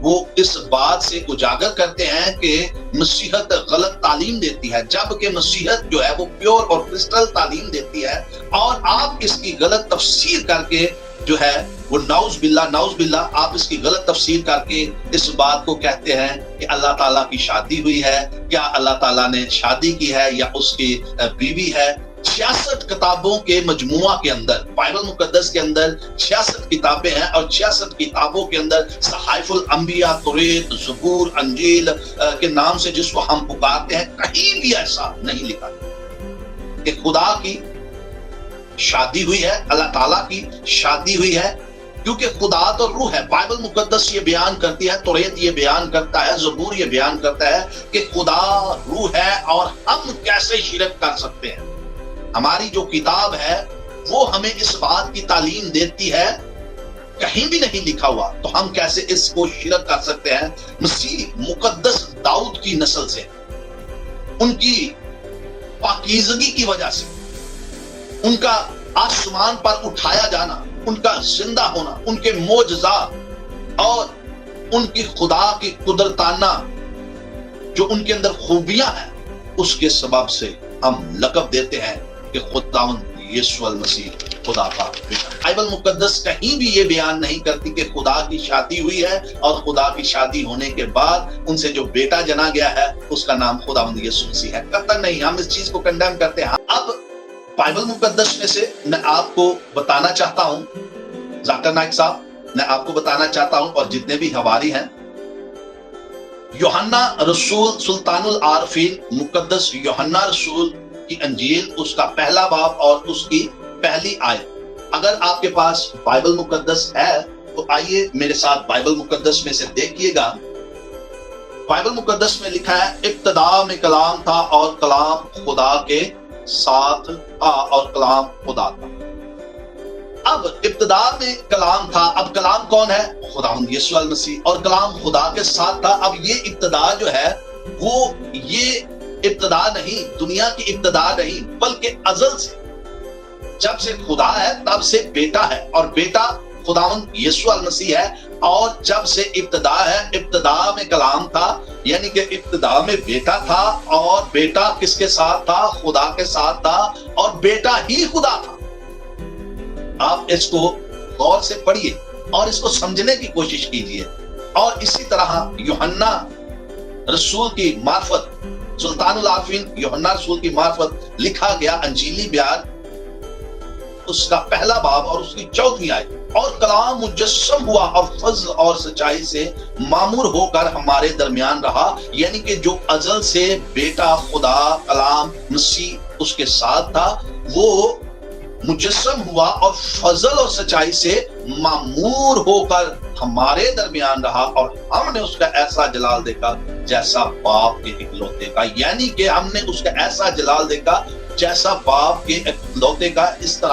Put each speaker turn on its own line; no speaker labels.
وہ اس بات سے اجاگر کرتے ہیں کہ مسیحت غلط تعلیم دیتی ہے، جبکہ مسیحت جو ہے وہ پیور اور کرسٹل تعلیم دیتی ہے، اور آپ اس کی غلط تفسیر کر کے جو ہے وہ نعوذ باللہ آپ اس کی غلط تفسیر کر کے اس بات کو کہتے ہیں کہ اللہ تعالیٰ کی شادی ہوئی ہے، کیا اللہ تعالیٰ نے شادی کی ہے یا اس کی بیوی ہے؟ 66 کتابوں کے مجموعہ کے اندر، بائبل مقدس کے اندر 66 کتابیں ہیں، اور 66 کتابوں کے اندر صحائف الانبیاء، توریت، زبور، انجیل کے نام سے جس کو ہم پکارتے ہیں، کہیں بھی ایسا نہیں لکھا کہ خدا کی شادی ہوئی ہے، اللہ تعالیٰ کی شادی ہوئی ہے، کیونکہ خدا تو روح ہے۔ بائبل مقدس یہ بیان کرتی ہے، توریت یہ بیان کرتا ہے، زبور یہ بیان کرتا ہے کہ خدا روح ہے، اور ہم کیسے شرک کر سکتے ہیں؟ ہماری جو کتاب ہے وہ ہمیں اس بات کی تعلیم دیتی ہے، کہیں بھی نہیں لکھا ہوا، تو ہم کیسے اس کو شرک کر سکتے ہیں؟ مسیح مقدس داؤد کی نسل سے، ان کی پاکیزگی کی وجہ سے، ان کا آسمان پر اٹھایا جانا، ان کا زندہ ہونا، ان کے معجزات اور ان کی خدا کی قدرتانہ جو ان کے اندر خوبیاں ہیں، اس کے سبب سے ہم لقب دیتے ہیں کہ خداوند یسوع المسیح خدا کا بیٹا۔ بائبل مقدس کہیں بھی یہ بیان نہیں کرتی کہ خدا کی شادی ہوئی ہے، اور خدا کی شادی ہونے کے بعد ان سے جو بیٹا جنا گیا ہے اس کا نام خداوند یسوع مسیح ہے۔ قطعاً نہیں، ہم اس چیز کو کنڈیم کرتے ہیں۔ اب بائبل مقدس میں سے میں آپ کو بتانا چاہتا ہوں، ذاکر نائک صاحب، میں آپ کو بتانا چاہتا ہوں، اور جتنے بھی حواری ہیں، یوحنا رسول سلطان العارفین، مقدس یوحنا رسول کی انجیل، اس کا پہلا باب اور اس کی پہلی آیت۔ اگر آپ کے پاس بائبل مقدس ہے تو آئیے میرے ساتھ بائبل مقدس میں سے دیکھیے گا۔ بائبل مقدس میں لکھا ہے، ابتدا میں کلام تھا اور کلام خدا کے ساتھ تھا اور کلام خدا تھا۔ اب ابتدا میں کلام تھا، اب کلام کون ہے؟ خداوند یسوع المسیح، اور کلام خدا کے ساتھ تھا۔ اب یہ ابتدا جو ہے وہ یہ ابتدا نہیں، دنیا کی ابتدا نہیں، بلکہ ازل سے، جب سے خدا ہے تب سے بیٹا ہے، اور بیٹا خداوند یسوع المسیح ہے، اور جب سے ابتدا ہے، ابتدا میں کلام تھا، یعنی کہ ابتدا میں بیٹا تھا، اور بیٹا کس کے ساتھ تھا؟ خدا کے ساتھ تھا، اور بیٹا ہی خدا تھا۔ آپ اس کو غور سے پڑھیے اور اس کو سمجھنے کی کوشش کیجیے، اور اسی طرح یوحنا رسول کی معرفت، سلطان العارفین یوحنا رسول کی معرفت لکھا گیا انجیلی بیان، اس کا پہلا باب اور اس کی 14ویں آیت۔ اور کلام مجسم ہوا اور فضل اور سچائی سے معمور ہو کر ہمارے درمیان رہا، یعنی کہ جو ازل سے بیٹا خدا کلام مسیح اس کے ساتھ تھا، وہ مجسم ہوا اور فضل اور سچائی سے معمور ہو کر ہمارے درمیان رہا، اور ہم نے اس کا ایسا جلال دیکھا جیسا باپ کے اکلوتے کا، یعنی کہ ہم نے اس کا ایسا جلال دیکھا جیسا باپ کے اکلوتے کا۔ اس طرح